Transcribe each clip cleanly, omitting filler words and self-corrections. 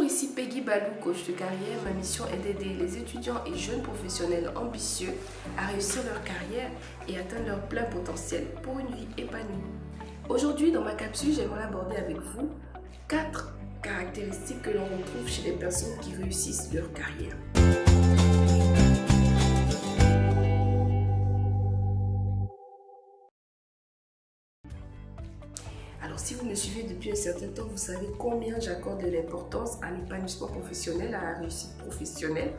ici Peggy Balou, coach de carrière. Ma mission est d'aider les étudiants et jeunes professionnels ambitieux à réussir leur carrière et atteindre leur plein potentiel pour une vie épanouie. Aujourd'hui, dans ma capsule, j'aimerais aborder avec vous 4 caractéristiques que l'on retrouve chez les personnes qui réussissent leur carrière. Alors, si vous me suivez depuis un certain temps, vous savez combien j'accorde de l'importance à l'épanouissement professionnel, à la réussite professionnelle,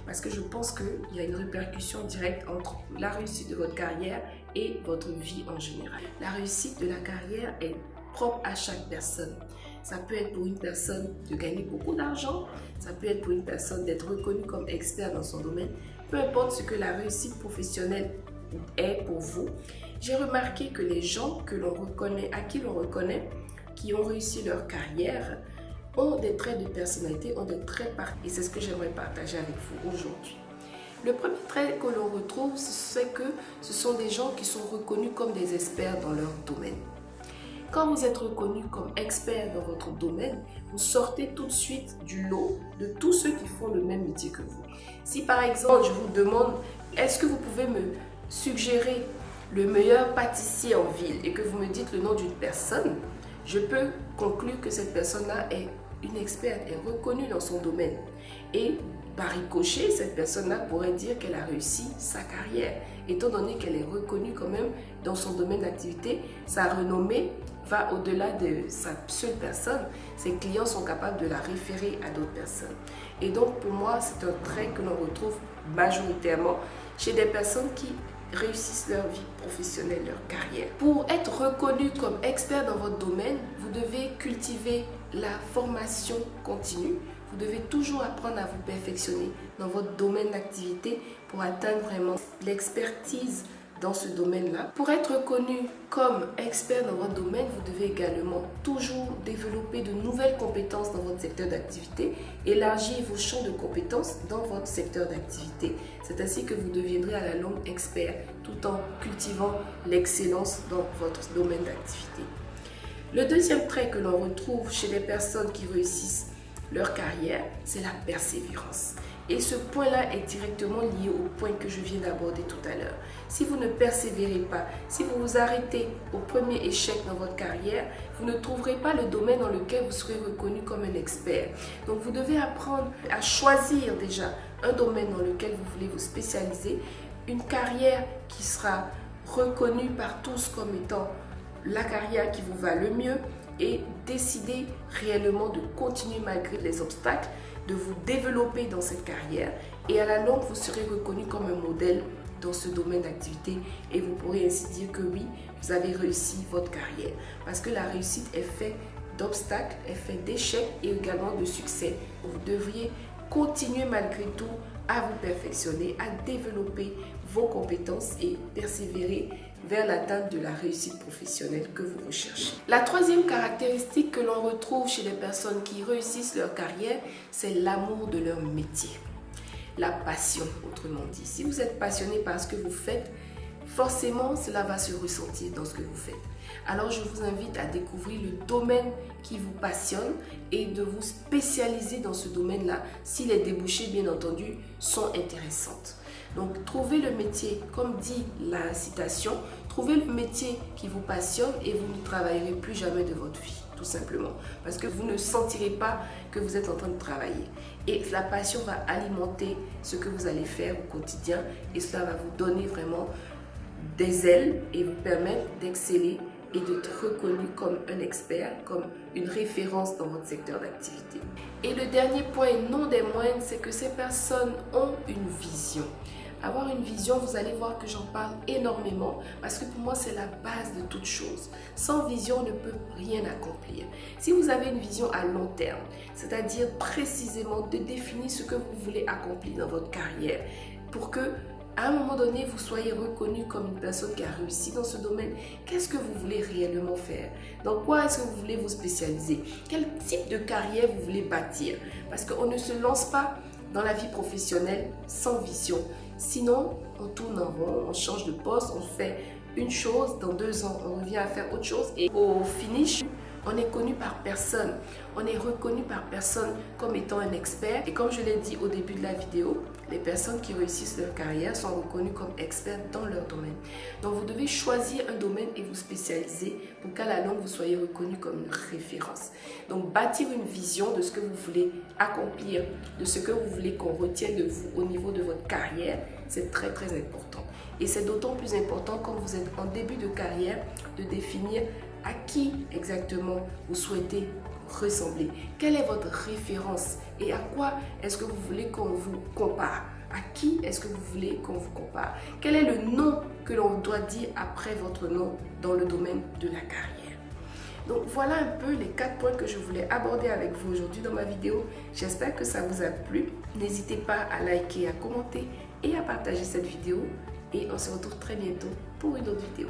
parce que je pense qu'il y a une répercussion directe entre la réussite de votre carrière et votre vie en général. La réussite de la carrière est propre à chaque personne. Ça peut être pour une personne de gagner beaucoup d'argent, ça peut être pour une personne d'être reconnue comme expert dans son domaine. Peu importe ce que la réussite professionnelle est pour vous. J'ai remarqué que les gens que l'on reconnaît, à qui l'on reconnaît, qui ont réussi leur carrière, ont des traits de personnalité, ont des traits particuliers. Et c'est ce que j'aimerais partager avec vous aujourd'hui. Le premier trait que l'on retrouve, c'est que ce sont des gens qui sont reconnus comme des experts dans leur domaine. Quand vous êtes reconnu comme expert dans votre domaine, vous sortez tout de suite du lot de tous ceux qui font le même métier que vous. Si par exemple, je vous demande, est-ce que vous pouvez me suggérer le meilleur pâtissier en ville et que vous me dites le nom d'une personne, je peux conclure que cette personne-là est une experte, est reconnue dans son domaine. Et par ricochet, cette personne-là pourrait dire qu'elle a réussi sa carrière, étant donné qu'elle est reconnue quand même dans son domaine d'activité. Sa renommée va au-delà de sa seule personne. Ses clients sont capables de la référer à d'autres personnes. Et donc pour moi, c'est un trait que l'on retrouve majoritairement chez des personnes qui réussissent leur vie professionnelle, leur carrière. Pour être reconnu comme expert dans votre domaine, vous devez cultiver la formation continue. Vous devez toujours apprendre à vous perfectionner dans votre domaine d'activité pour atteindre vraiment l'expertise dans ce domaine-là. Pour être reconnu comme expert dans votre domaine, vous devez également toujours développer de nouvelles compétences dans votre secteur d'activité, élargir vos champs de compétences dans votre secteur d'activité. C'est ainsi que vous deviendrez à la longue expert tout en cultivant l'excellence dans votre domaine d'activité. Le deuxième trait que l'on retrouve chez les personnes qui réussissent leur carrière, c'est la persévérance. Et ce point-là est directement lié au point que je viens d'aborder tout à l'heure. Si vous ne persévérez pas, si vous vous arrêtez au premier échec dans votre carrière, vous ne trouverez pas le domaine dans lequel vous serez reconnu comme un expert. Donc vous devez apprendre à choisir déjà un domaine dans lequel vous voulez vous spécialiser, une carrière qui sera reconnue par tous comme étant la carrière qui vous va le mieux, et décider réellement de continuer malgré les obstacles, de vous développer dans cette carrière, et à la longue vous serez reconnu comme un modèle dans ce domaine d'activité et vous pourrez ainsi dire que oui, vous avez réussi votre carrière, parce que la réussite est faite d'obstacles, est faite d'échecs et également de succès. Vous devriez continuer malgré tout à vous perfectionner, à développer vos compétences et persévérer vers l'atteinte de la réussite professionnelle que vous recherchez. La troisième caractéristique que l'on retrouve chez les personnes qui réussissent leur carrière, c'est l'amour de leur métier. La passion, autrement dit. Si vous êtes passionné par ce que vous faites, forcément cela va se ressentir dans ce que vous faites. Alors je vous invite à découvrir le domaine qui vous passionne et de vous spécialiser dans ce domaine-là si les débouchés, bien entendu, sont intéressantes. Donc trouvez le métier, comme dit la citation, trouvez le métier qui vous passionne et vous ne travaillerez plus jamais de votre vie, tout simplement. Parce que vous ne sentirez pas que vous êtes en train de travailler. Et la passion va alimenter ce que vous allez faire au quotidien et cela va vous donner vraiment des ailes et vous permettre d'exceller et d'être reconnu comme un expert, comme une référence dans votre secteur d'activité. Et le dernier point, et non des moindres, c'est que ces personnes ont une vision. Avoir une vision, vous allez voir que j'en parle énormément parce que pour moi, c'est la base de toute chose. Sans vision, on ne peut rien accomplir. Si vous avez une vision à long terme, c'est-à-dire précisément de définir ce que vous voulez accomplir dans votre carrière pour que à un moment donné, vous soyez reconnu comme une personne qui a réussi dans ce domaine. Qu'est-ce que vous voulez réellement faire? Dans quoi est-ce que vous voulez vous spécialiser? Quel type de carrière vous voulez bâtir? Parce qu'on ne se lance pas dans la vie professionnelle sans vision. Sinon, on tourne en rond, on change de poste, on fait une chose, dans 2 ans, on revient à faire autre chose et au finish, On est connu par personne. On est reconnu par personne comme étant un expert. Et comme je l'ai dit au début de la vidéo, les personnes qui réussissent leur carrière sont reconnues comme experts dans leur domaine. Donc vous devez choisir un domaine et vous spécialiser pour qu'à la longue vous soyez reconnu comme une référence. Donc bâtir une vision de ce que vous voulez accomplir, de ce que vous voulez qu'on retienne de vous au niveau de votre carrière, c'est très important. Et c'est d'autant plus important quand vous êtes en début de carrière de définir à qui exactement vous souhaitez ressembler. Quelle est votre référence et à quoi est-ce que vous voulez qu'on vous compare? À qui est-ce que vous voulez qu'on vous compare? Quel est le nom que l'on doit dire après votre nom dans le domaine de la carrière? Donc voilà un peu les 4 points que je voulais aborder avec vous aujourd'hui dans ma vidéo. J'espère que ça vous a plu. N'hésitez pas à liker, à commenter et à partager cette vidéo. Et on se retrouve très bientôt pour une autre vidéo.